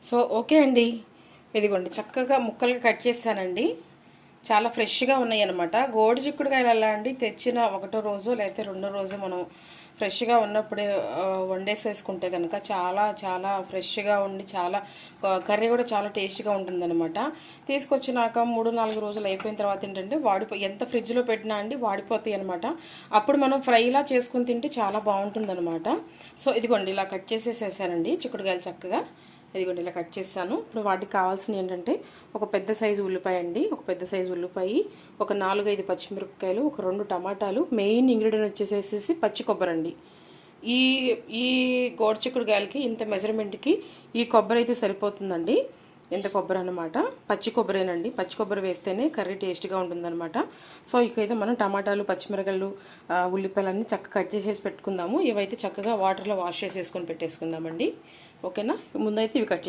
So okay అండి, ఇదిగోండి చక్కగా ముక్కలుగా కట్ చేశానండి. చాలా ఫ్రెష్గా ఉన్నాయి అనమాట. గోడు చిక్కుడుకాయలు ఎలా అండి, తెచ్చిన ఒకటో రోజు లేకపోతే రెండో రోజు మనం ఫ్రెష్గా ఉన్నప్పుడే వండేసేసుకుంటే కనుక చాలా చాలా ఫ్రెష్గా ఉండి చాలా కర్రీ కూడా చాలా టేస్ట్గా ఉంటుందన్నమాట. తీసుకొచ్చినాక 3-4 రోజులు అయిపోయిన తర్వాత ఏంటంటే ఎంత ఫ్రిడ్జ్లో పెట్టినా అండి వాడిపోతాయి అనమాట. అప్పుడు మనం ఫ్రైలా చేసుకుని తింటే చాలా బాగుంటుందన్నమాట. సో ఇదిగోండి ఇలా కట్ చేసేసేసానండి చిక్కుడుకాయలు చక్కగా. ఇదిగోండి ఇలా కట్ చేస్తాను. ఇప్పుడు వాటికి కావాల్సిన ఏంటంటే ఒక పెద్ద సైజు ఉల్లిపాయ అండి, ఒక పెద్ద సైజు ఉల్లిపాయ, ఒక 4-5 పచ్చిమిరపకాయలు, ఒక 2 టమాటాలు, మెయిన్ ఇంగ్రీడియంట్ వచ్చేసేసి పచ్చి కొబ్బరి అండి. ఈ ఈ గోడు చిక్కుడుకాయలకి ఇంత మెజర్మెంట్కి ఈ కొబ్బరి అయితే సరిపోతుందండి. ఎంత కొబ్బరి అనమాట, పచ్చి కొబ్బరేనండి. పచ్చి కొబ్బరి వేస్తేనే కర్రీ టేస్ట్గా ఉంటుందన్నమాట. సో ఇకైతే మనం టమాటాలు, పచ్చిమిరకాయలు, ఉల్లిపాయలన్నీ చక్కగా కట్ చేసేసి పెట్టుకుందాము. ఇవైతే చక్కగా వాటర్లో వాష్ చేసేసుకొని పెట్టేసుకుందామండి. ఓకేనా, ముందైతే ఇవి కట్